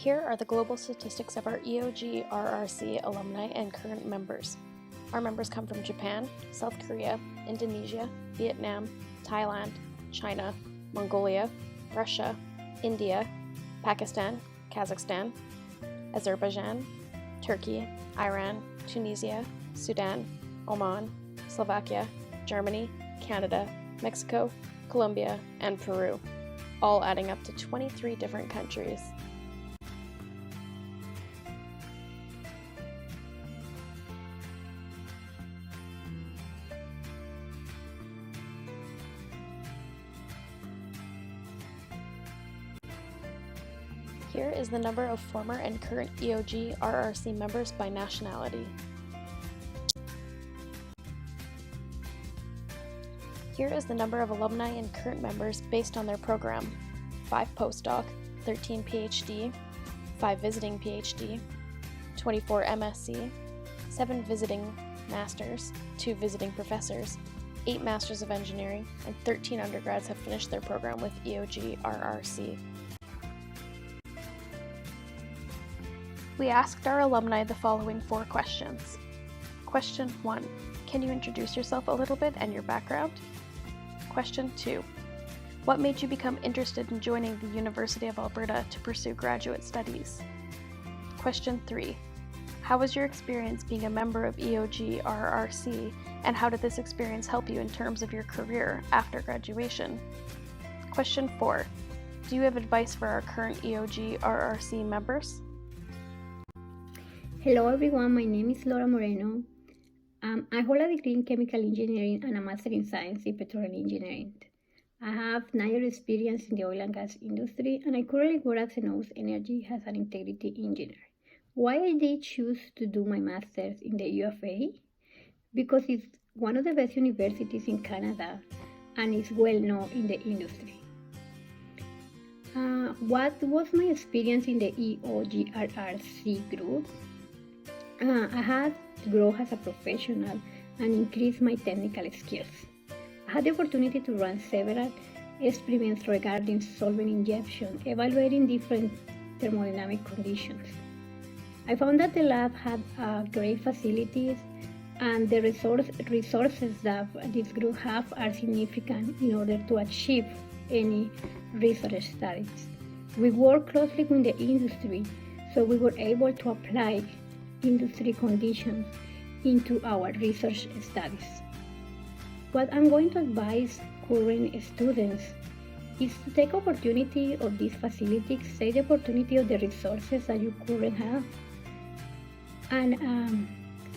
Here are the global statistics of our EOGRRC alumni and current members. Our members come from Japan, South Korea, Indonesia, Vietnam, Thailand, China, Mongolia, Russia, India, Pakistan, Kazakhstan, Azerbaijan, Turkey, Iran, Tunisia, Sudan, Oman, Slovakia, Germany, Canada, Mexico, Colombia, and Peru, all adding up to 23 different countries. Here is the number of former and current EOGRRC members by nationality. Here is the number of alumni and current members based on their program: 5 postdoc, 13 PhD, 5 visiting PhD, 24 MSc, 7 visiting masters, 2 visiting professors, 8 masters of engineering, and 13 undergrads have finished their program with EOGRRC. We asked our alumni the following 4 questions. Question 1. Can you introduce yourself a little bit and your background? Question 2. What made you become interested in joining the University of Alberta to pursue graduate studies? Question 3. How was your experience being a member of EOGRRC, and how did this experience help you in terms of your career after graduation? Question 4. Do you have advice for our current EOGRRC members? Hello everyone, my name is Moreno. I hold a degree in chemical engineering and a master in science in petroleum engineering. I have 9 years experience in the oil and gas industry, and I currently work at Cenovus Energy as an integrity engineer. Why I did choose to do my master's in the UFA? Because it's one of the best universities in Canada and is well known in the industry. What was my experience in the EOGRRC group? I had to grow as a professional and increase my technical skills. I had the opportunity to run several experiments regarding solvent injection, evaluating different thermodynamic conditions. I found that the lab had great facilities, and the resources that this group have are significant in order to achieve any research studies. We work closely with the industry, so we were able to apply industry conditions into our research studies. What I'm going to advise current students is to take opportunity of these facilities, take the opportunity of the resources that you currently have, and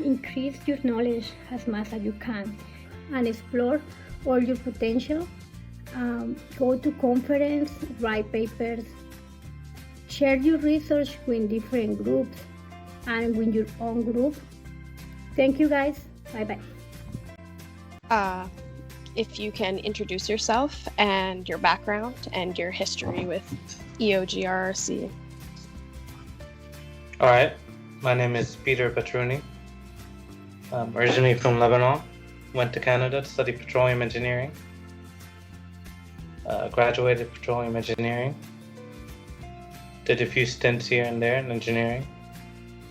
increase your knowledge as much as you can, and explore all your potential. Go to conference, write papers, share your research with different groups and with your own group. Thank you guys. Bye-bye. If you can introduce yourself and your background and your history with EOGRRC. All right. My name is Peter Batruny. I'm originally from Lebanon. Went to Canada to study petroleum engineering. Graduated petroleum engineering. Did a few stints here and there in engineering.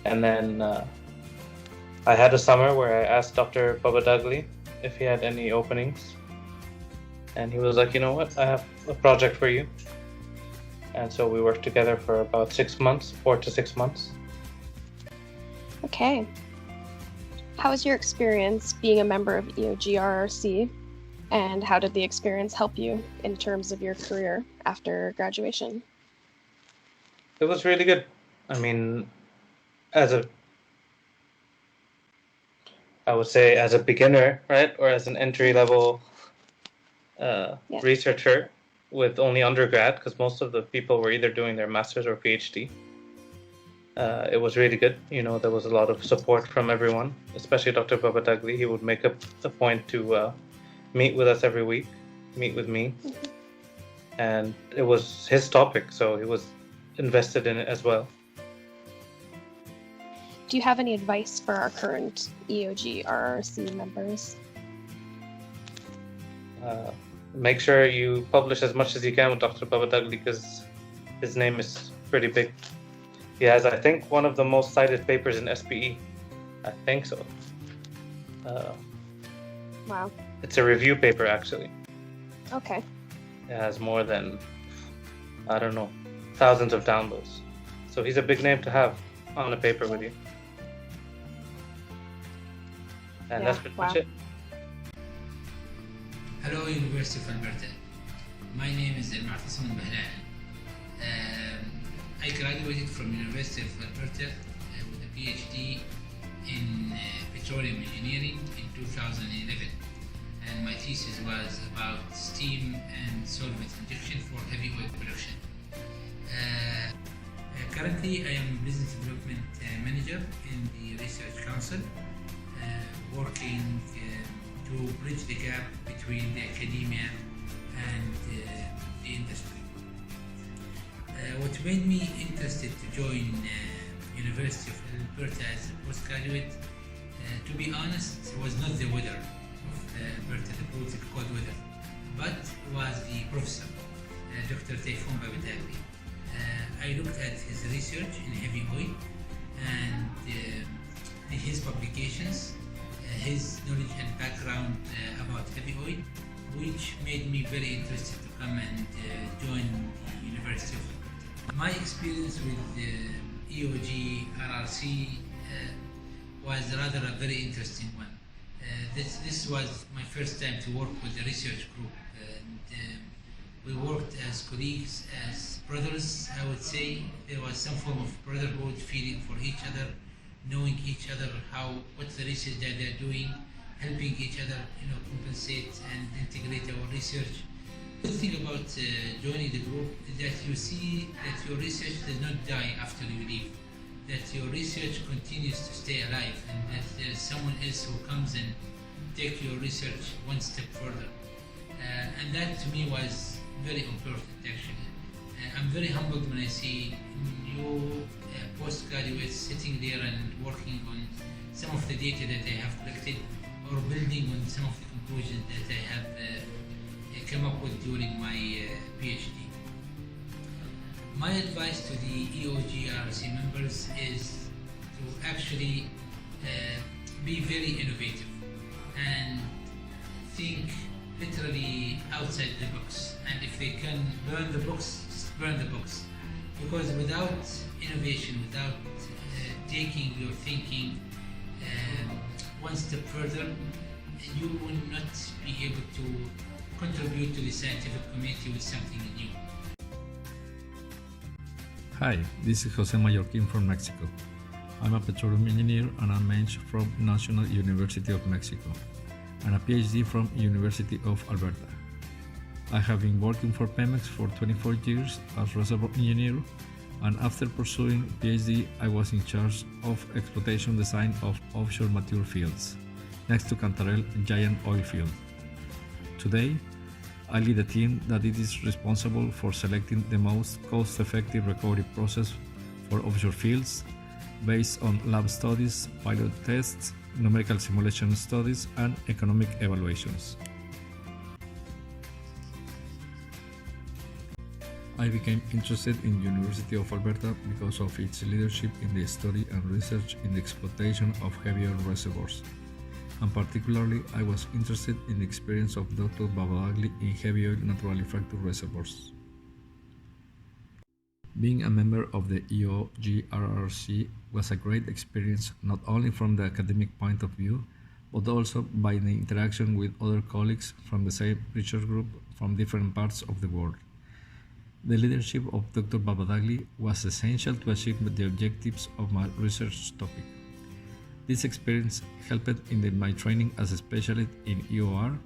And then I had a summer where I asked Dr. Babadagli if he had any openings. And he was like, you know what, I have a project for you. And so we worked together for about 6 months, 4 to 6 months. Okay. How was your experience being a member of EOGRRC, and how did the experience help you in terms of your career after graduation? It was really good. I mean, I would say as a beginner, right, or as an entry-level researcher with only undergrad, because most of the people were either doing their master's or PhD. It was really good. You know, there was a lot of support from everyone, especially Dr. Babadagli. He would make a point to meet with us every week, meet with me. And it was his topic, so he was invested in it as well. Do you have any advice for our current EOGRRC members? Make sure you publish as much as you can with Dr. Babadagli, because his name is pretty big He has, I think, one of the most cited papers in SPE. I think so. Wow. It's a review paper, actually. Okay. It has more than, I don't know, thousands of downloads. So he's a big name to have on a paper with you. And that's pretty much it. Hello, University of Alberta. My name is Almuatasim. I graduated from University of Alberta with a PhD in petroleum engineering in 2011, and my thesis was about steam and solvent injection for heavy oil production. Currently, I am business development manager in the research council, working to bridge the gap between the academia and the industry. What made me interested to join University of Alberta as a postgraduate, to be honest, was not the weather of Alberta, the political cold weather, but was the professor, Dr. Tayfun Babadagli. I looked at his research in heavy oil and his publications, his knowledge and background about heavy oil, which made me very interested to come and join the University of Alberta. My experience with EOGRRC was rather a very interesting one. This was my first time to work with a research group, and we worked as colleagues, as brothers, I would say. There was some form of brotherhood, feeling for each other, knowing each other, what the research that they're doing, helping each other, compensate and integrate our research. The thing about joining the group is that you see that your research does not die after you leave, that your research continues to stay alive, and that there is someone else who comes and take your research one step further. And that to me was very important, actually. I'm very humbled when I see new postgraduates sitting there and working on some of the data that they have collected, or building on some of the conclusions that I have come up with during my PhD. My advice to the EOGRRC members is to actually be very innovative and think literally outside the box. And if they can burn the books, just burn the books. Because without innovation, without taking your thinking one step further, you will not be able to contribute to the scientific community with something new. Hi, this is Jose Mayorquin from Mexico. I'm a petroleum engineer and a MEng from National University of Mexico and a PhD from University of Alberta. I have been working for Pemex for 24 years as reservoir engineer, and after pursuing PhD, I was in charge of exploitation design of offshore mature fields next to Cantarell giant oil field. Today, I lead a team that it is responsible for selecting the most cost-effective recovery process for offshore fields based on lab studies, pilot tests, numerical simulation studies, and economic evaluations. I became interested in the University of Alberta because of its leadership in the study and research in the exploitation of heavy oil reservoirs. And particularly, I was interested in the experience of Dr. Babadagli in heavy oil naturally fractured reservoirs. Being a member of the EOGRRC was a great experience not only from the academic point of view, but also by the interaction with other colleagues from the same research group from different parts of the world. The leadership of Dr. Babadagli was essential to achieve the objectives of my research topic. This experience helped in my training as a specialist in EOR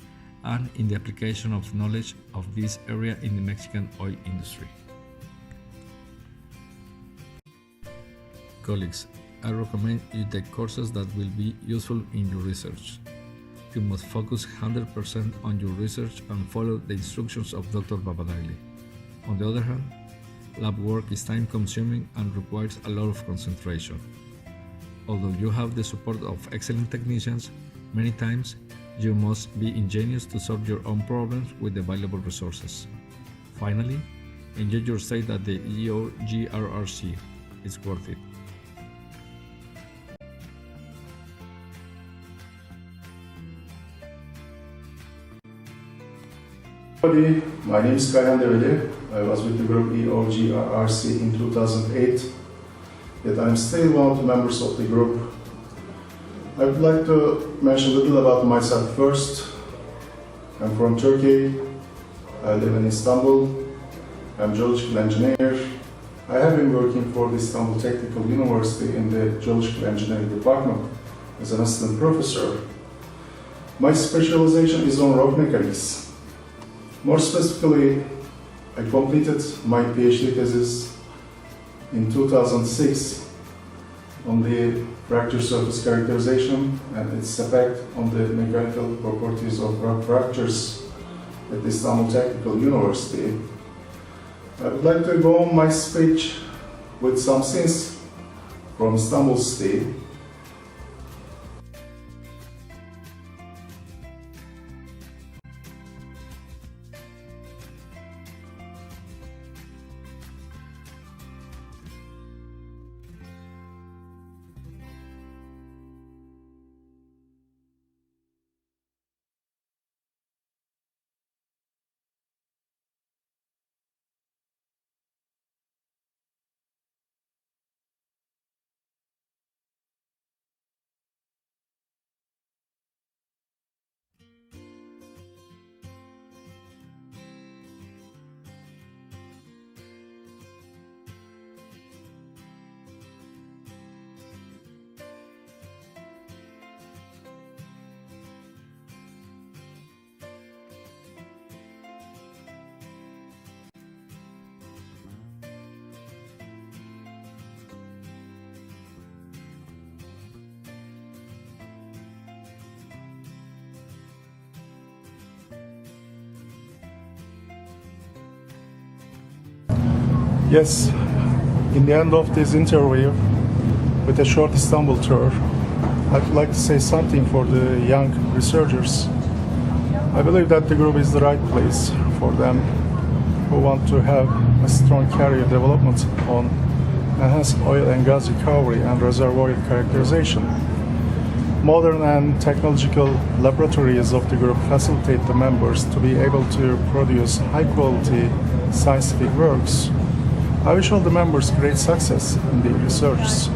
and in the application of knowledge of this area in the Mexican oil industry. Colleagues, I recommend you take courses that will be useful in your research. You must focus 100% on your research and follow the instructions of Dr. Babadagli. On the other hand, lab work is time-consuming and requires a lot of concentration. Although you have the support of excellent technicians, many times you must be ingenious to solve your own problems with the available resources. Finally, enjoy your stay at the EOGRRC. It's worth it. My name is Kayhan Develi. I was with the group EOGRRC in 2008, yet I'm still one of the members of the group. I would like to mention a little about myself first. I'm from Turkey. I live in Istanbul. I'm a geological engineer. I have been working for the Istanbul Technical University in the geological engineering department as an assistant professor. My specialization is on rock mechanics. More specifically, I completed my PhD thesis in 2006 on the fracture surface characterization and its effect on the mechanical properties of rock fractures at the Istanbul Technical University. I would like to go on my speech with some scenes from Istanbul City. Yes, in the end of this interview, with a short Istanbul tour, I'd like to say something for the young researchers. I believe that the group is the right place for them who want to have a strong career development on enhanced oil and gas recovery and reservoir characterization. Modern and technological laboratories of the group facilitate the members to be able to produce high-quality scientific works. I wish all the members great success in their research.